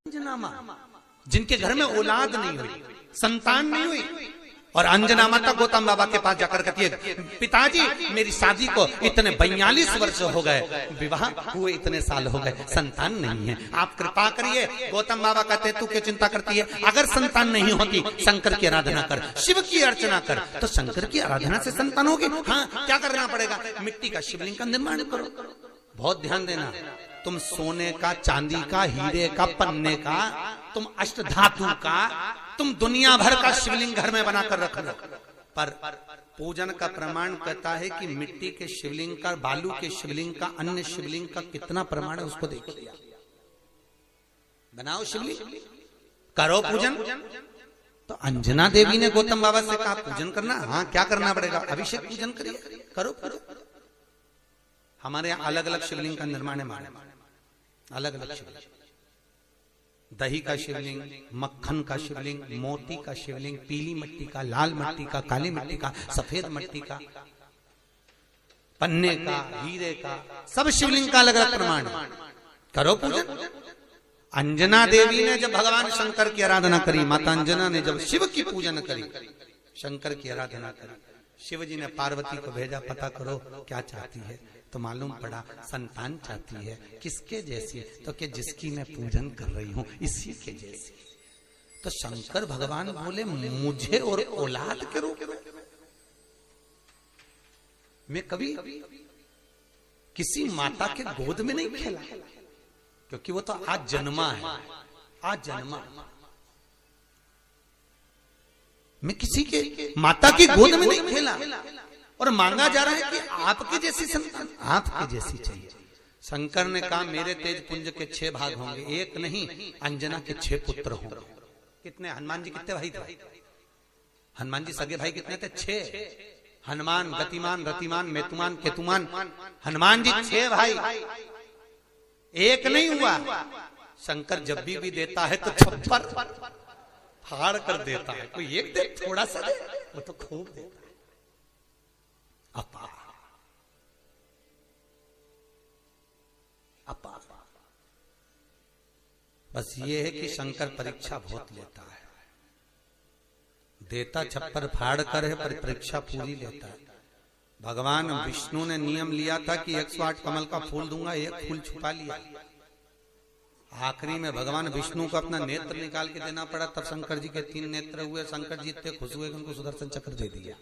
अंजना माँ, जिनके घर में औलाद नहीं हुई, संतान नहीं हुई, और अंजना माता गौतम बाबा के पास जाकर कहती है, पिताजी मेरी शादी को इतने 42 वर्ष हो गए, विवाह हुए इतने साल हो गए, संतान नहीं है, आप कृपा करिए। गौतम बाबा कहते तू क्यों चिंता करती है, अगर संतान नहीं होती शंकर की आराधना कर, शिव की अर्चना कर, तो शंकर की आराधना से संतान होगी। हाँ, क्या करना पड़ेगा, मिट्टी का शिवलिंग का निर्माण करो। बहुत ध्यान देना, तुम सोने का, चांदी का, हीरे का, पन्ने का, तुम अष्ट धातु का, तुम दुनिया भर का शिवलिंग घर में बनाकर रख लो, पर पूजन का प्रमाण कहता है कि मिट्टी के शिवलिंग का, बालू के शिवलिंग का, अन्य शिवलिंग का कितना प्रमाण है उसको देखिए। बनाओ शिवलिंग, करो पूजन। तो अंजना देवी ने गौतम बाबा से कहा पूजन करना। हाँ, क्या करना पड़ेगा, अभिषेक पूजन करिए, करो करो। हमारे यहाँ अलग अलग शिवलिंग का निर्माण है, अलग अलग शिवलिंग, दही का शिवलिंग, मक्खन का शिवलिंग, मोती का शिवलिंग, पीली मिट्टी का, लाल मिट्टी का, काली मिट्टी का, सफेद मिट्टी का, पन्ने का, हीरे का, सब शिवलिंग का अलग अलग प्रमाण है, करो पूजन। अंजना देवी ने जब भगवान शंकर की आराधना करी, माता अंजना ने जब शिव की पूजन करी, शंकर की आराधना करी, शिव जी ने पार्वती को भेजा, पता करो क्या चाहती है, तो मालूम पड़ा संतान चाहती है। किसके जैसी, तो कि जिसकी मैं पूजन कर रही हूं इसी के जैसी। तो शंकर भगवान बोले मुझे और औलाद के रूप में, मैं कभी किसी माता के गोद में नहीं खेला, क्योंकि वो तो आज जन्मा है, आज जन्मा। मैं किसी के माता की गोद में नहीं खेला, और मांगा जा रहा है कि आपकी जैसी संतान, आपकी जैसी चाहिए। शंकर ने कहा मेरे तेज पुंज के 6 भाग होंगे, एक नहीं, अंजना के 6 पुत्र होंगे। कितने, हनुमान जी कितने भाई थे, हनुमान जी सगे भाई कितने थे, 6। हनुमान, गतिमान, रतिमान, मेतुमान, केतुमान, हनुमान जी 6 भाई, एक नहीं हुआ। शंकर जब भी देता है तो छप्पर फाड़ कर देता है, कोई एक दे, थोड़ा सा दे, वो तो खूब देता है। अपा अपा, बस ये है कि शंकर परीक्षा बहुत लेता है, देता छप्पर फाड़ कर है, पर परीक्षा पूरी लेता है। भगवान विष्णु ने नियम लिया था कि 108 कमल का फूल दूंगा, एक फूल छुपा लिया। आखिरी में भगवान विष्णु को अपना नेत्र निकाल के देना पड़ा, तब शंकर जी के 3 नेत्र हुए। शंकर जी इतने खुश हुए कि उनको सुदर्शन चक्र दे दिया।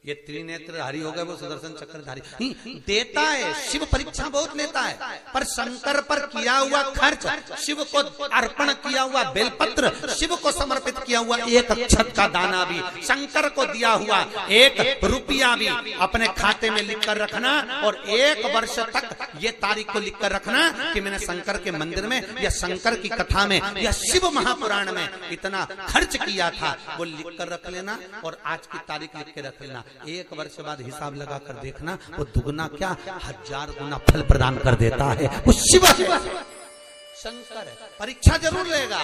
ये त्रिनेत्रधारी हो गए, वो सुदर्शन चक्रधारी देता है। शिव परीक्षा बहुत लेता है, पर शंकर पर किया हुआ खर्च, शिव को अर्पण किया हुआ बेलपत्र, शिव को समर्पित किया हुआ 1 अक्षत का दाना भी, शंकर को दिया हुआ 1 रुपया भी अपने खाते में लिख कर रखना, और 1 वर्ष तक ये तारीख को लिख कर रखना कि मैंने शंकर के मंदिर में या शंकर की कथा में या शिव महापुराण में इतना खर्च किया था, वो लिख कर रख लेना, और आज की तारीख लिख के रख लेना। 1 वर्ष बाद हिसाब लगा कर देखना, वो दुगना क्या 1000 गुना फल प्रदान कर देता है। वो शिव है, शंकर है। परीक्षा जरूर लेगा,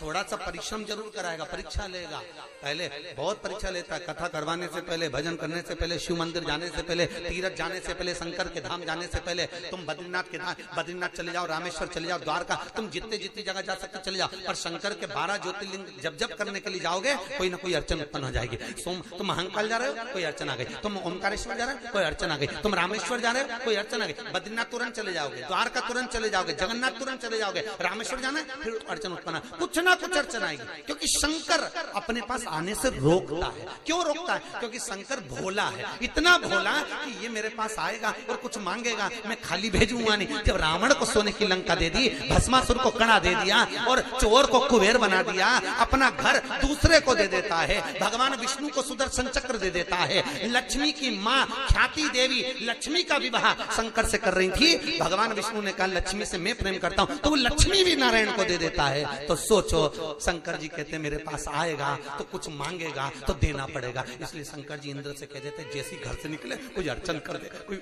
थोड़ा सा परिश्रम जरूर कराएगा, परीक्षा लेगा। पहले बहुत परीक्षा लेता है, कथा करवाने से पहले, भजन करने से पहले, शिव मंदिर जाने से पहले, तीर्थ जाने से पहले, शंकर के धाम जाने से पहले, तुम बद्रीनाथ के धाम, बद्रीनाथ चले जाओ, रामेश्वर चले जाओ, द्वारका, तुम जितने जितनी जगह जा सकते चले जाओ, पर शंकर के 12 ज्योतिर्लिंग जब जब करने के लिए जाओगे, कोई ना कोई अड़चन उत्पन्न हो जाएगी। तुम महाकाल जा रहे हो, कोई अड़चन आ गई, तुम ओमकारेश्वर जा रहे हो, कोई अड़चन आ गई, तुम रामेश्वर जा रहे हो, कोई अड़चन आ गई, बद्रीनाथ तुरंत चले जाओगे, द्वारका तुरंत चले जाओगे, जगन्नाथ तुरंत चले जाओगे, रामेश्वर जाना है, फिर अड़चन उत्पन्न, कुछ ना कुछ अड़चन आएगी, क्योंकि शंकर अपने पास आने से रोकता है। क्यों रोकता है, क्योंकि शंकर भोला है, इतना भोला कि ये मेरे पास आएगा और कुछ मांगेगा, मैं खाली भेजूंगा नहीं। जब रावण को सोने की लंका दे दी, भस्मासुर को कड़ा दे दिया, और चोर को कुबेर बना दिया, अपना घर दूसरे को दे देता है। भगवान विष्णु को सुदर्शन चक्र दे देता है। लक्ष्मी की माँ ख्याति देवी लक्ष्मी का विवाह शंकर से कर रही थी, भगवान विष्णु ने कहा लक्ष्मी से मैं प्रेम करता हूं, तो वो लक्ष्मी भी नारायण को दे देता है। तो सोचो, शंकर जी कहते मेरे पास आएगा तो कुछ मांगेगा तो देना पड़ेगा, इसलिए शंकर जी इंद्र से कह देते जैसे घर से निकले कोई अड़चन कर दे, कोई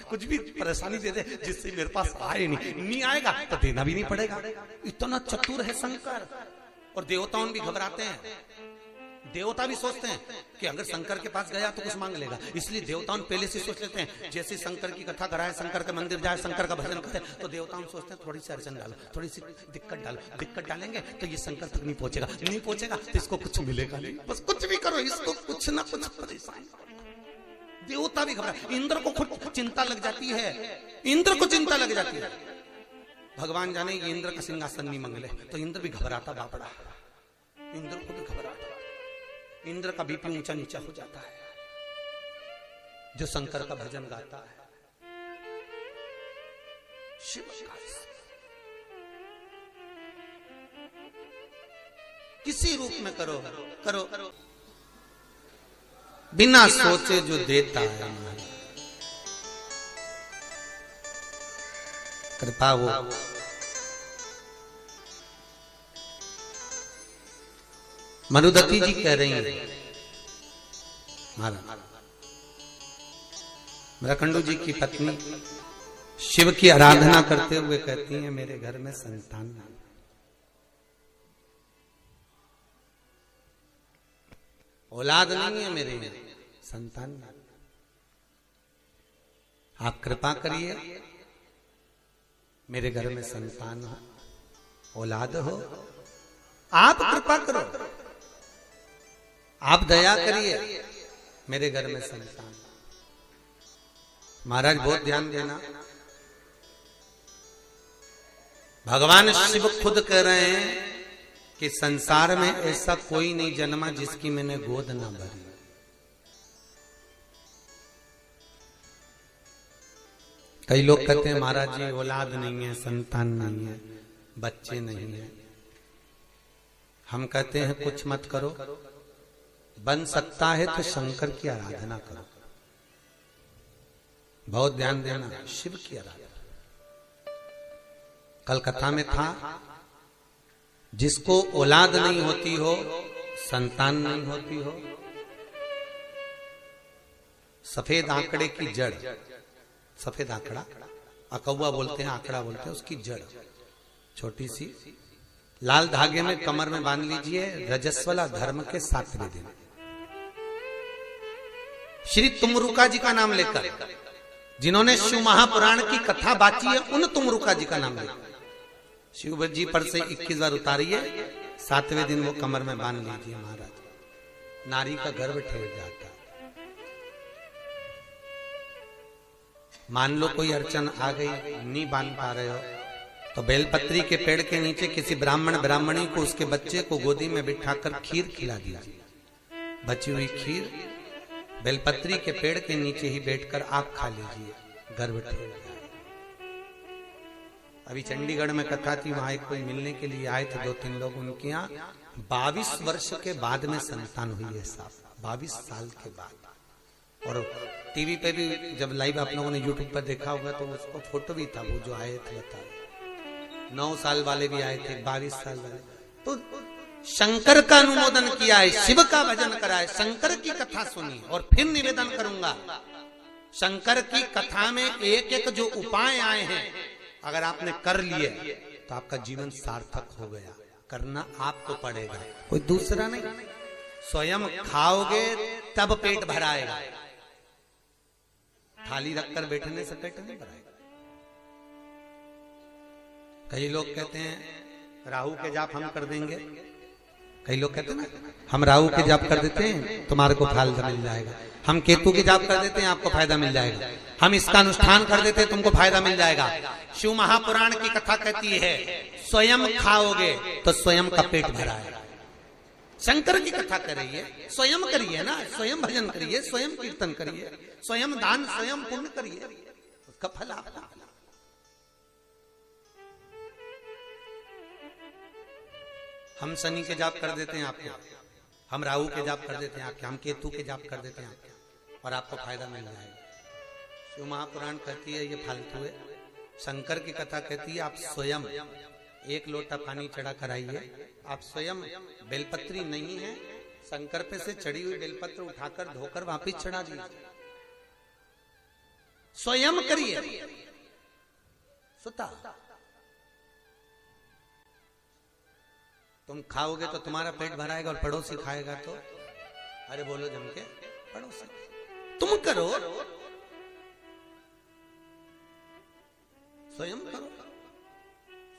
कुछ भी परेशानी दे दे, जिससे मेरे पास आए नहीं आएगा तो देना भी नहीं पड़ेगा। इतना चतुर है शंकर, और देवताओं भी घबराते हैं। देवता भी सोचते हैं कि अगर शंकर के पास गया तो कुछ मांग लेगा, इसलिए देवताओं पहले से सोच लेते हैं जैसे शंकर की कथा कराए, शंकर के मंदिर जाए, शंकर का भजन करे, तो देवताओं सोचते हैं थोड़ी सी अड़चन डालो, थोड़ी सी दिक्कत डालो, दिक्कत डालेंगे तो ये शंकर तक नहीं पहुंचेगा, नहीं पहुंचेगा तो इसको कुछ मिलेगा नहीं, बस कुछ भी करो इसको कुछ ना कुछ परेशान। देवता भी घबरा, इंद्र को खुद चिंता लग जाती है, इंद्र को चिंता लग जाती है, भगवान जाने ये इंद्र का सिंहासन नहीं मंगले, तो इंद्र भी घबराता बापड़ा, इंद्र को भी घबराता, इंद्र का बीपी ऊंचा नीचा हो जाता है जो शंकर का भजन गाता है। शिव का किसी रूप में करो करो, बिना सोचे जो देता है कृपा वो मनुदती जी कह रही हैं, मृकंडू जी की पत्नी शिव की आराधना करते हुए कहती हैं मेरे घर में संतान नहीं, औलाद नहीं है मेरे में, संतान नहीं, आप कृपा करिए मेरे घर में संतान हो, औलाद हो, आप कृपा करो, आप दया करिए मेरे घर में संतान। महाराज बहुत ध्यान देना, भगवान शिव खुद कह रहे हैं कि संसार में ऐसा कोई नहीं जन्मा जिसकी मैंने गोद ना भरी। कई लोग कहते हैं महाराज जी औलाद नहीं है, संतान नहीं है, बच्चे नहीं है। हम कहते हैं कुछ मत करो, बन सकता है तो शंकर की आराधना करो, बहुत ध्यान देना, शिव की आराधना। कल कथा में था जिसको औलाद नहीं होती हो, संतान नहीं होती हो, सफेद आंकड़े की जड़, सफेद आंकड़ा अकौवा बोलते हैं, आंकड़ा बोलते हैं, उसकी जड़ छोटी सी लाल धागे में कमर में बांध लीजिए, रजस्वला धर्म के 7वें दिन श्री तुमरुका जी का नाम लेकर, जिन्होंने शिव महापुराण की कथा बाची है उन तुमरुका जी का नाम लेकर शिव जी पर से 21 बार उतारिए, 7वें दिन वो कमर में बांध लीजिए महाराज, नारी का गर्भ ठेर जाता। मान लो कोई अड़चन आ गई, नहीं बांध पा रहे हो, तो बेलपत्री के पेड़ के नीचे किसी ब्राह्मण ब्राह्मणी को उसके बच्चे को गोदी में बिठाकर खीर खिला दीजिए, बची हुई खीर बेलपत्री के पेड़ के नीचे ही बैठकर आप खा लीजिए, गर्भ ठेर जाए। अभी चंडीगढ़ में कथा थी, वहां एक कोई मिलने के लिए आए थे 2-3 लोग, उनके यहाँ 22 वर्ष के बाद में संतान हुई है साहब, 22 साल के बाद। और टीवी पे भी जब लाइव आप लोगों ने यूट्यूब पर देखा होगा तो उसको फोटो भी था, वो जो आए थे बता 9 साल वाले भी आए थे, 22 साल वाले, तो शंकर का अनुमोदन किया है, शिव का भजन करा है, शंकर की कथा सुनी। और फिर निवेदन करूंगा, शंकर की कथा में एक एक जो उपाय आए हैं अगर आपने कर लिए तो आपका जीवन सार्थक हो गया। करना आपको पड़ेगा, कोई दूसरा नहीं। स्वयं खाओगे तब पेट भराएगा, थाली रखकर बैठने से पेट नहीं भराएगा। कई लोग कहते हैं राहु के जाप हम कर देंगे, कई लोग कहते हैं ना हम राहु के जाप कर देते हैं तुम्हारे को फायदा मिल जाएगा, हम केतु के जाप कर देते हैं आपको फायदा मिल जाएगा, हम इसका अनुष्ठान कर देते हैं तुमको फायदा मिल जाएगा। शिव महापुराण की कथा कहती है स्वयं खाओगे तो स्वयं का पेट भराएगा। शंकर की कथा कर रही है, स्वयं करिए ना, स्वयं भजन करिए, स्वयं कीर्तन करिए, स्वयं दान, स्वयं पुण्य करिए, उसका फल आपको। हम शनि के जाप कर देते हैं आपको, हम राहु के जाप कर देते हैं आपके, हम केतु के जाप कर देते हैं आपके, और आपको फायदा मिल जाएगा। शिव महापुराण कहती है ये फालतू है, शंकर की कथा कहती है आप स्वयं 1 लोटा पानी चढ़ा कर आइए, आप स्वयं बेलपत्री नहीं है, शंकर पे से चढ़ी हुई बेलपत्र उठाकर धोकर वापिस चढ़ा दीजिए, स्वयं करिए। सुता तुम खाओगे तो तुम्हारा पेट भराएगा और पड़ोसी खाएगा तो अरे बोलो जम के पड़ोसी, तुम करो, स्वयं करो।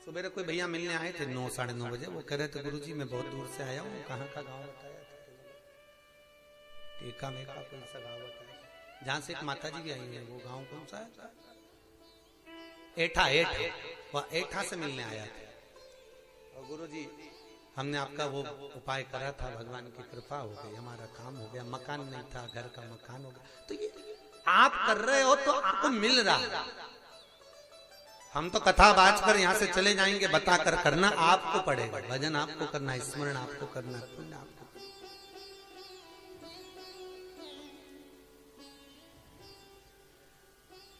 सुबह कोई भैया मिलने आए थे 9 साढ़े 9 बजे, वो कह रहे थे गुरुजी मैं बहुत दूर से आया हूँ, कहाँ का गांव बताया था, टेका मेका कोई सा गांव बताया, जहां से एक माता जी भी आई है, वो गांव कौन सा है, एठा, वह एठा से मिलने आया था। और गुरुजी हमने आपका वो उपाय करा था, भगवान की कृपा हो गई, हमारा काम हो गया, मकान नहीं था, घर का मकान हो गया। तो ये आप कर रहे हो तो आपको मिल रहा है। हम तो कथा बाज कर यहां से चले जाएंगे, बता कर करना आपको पड़ेगा, भजन आपको करना, स्मरण आपको करना, पुण्य आपको।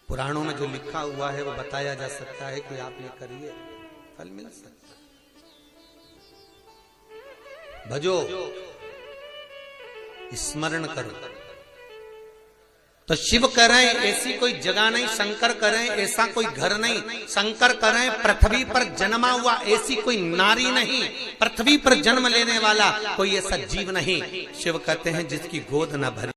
पुराणों में जो लिखा हुआ है वो बताया जा सकता है कि आप ये करिए, फल मिल सकता है। भजो, स्मरण करो। तो शिव करें ऐसी कोई जगह नहीं, शंकर करें ऐसा कोई घर नहीं, शंकर करें पृथ्वी पर जन्मा हुआ ऐसी कोई नारी नहीं, पृथ्वी पर जन्म लेने वाला कोई ऐसा जीव नहीं। शिव कहते हैं जिसकी गोद न भरी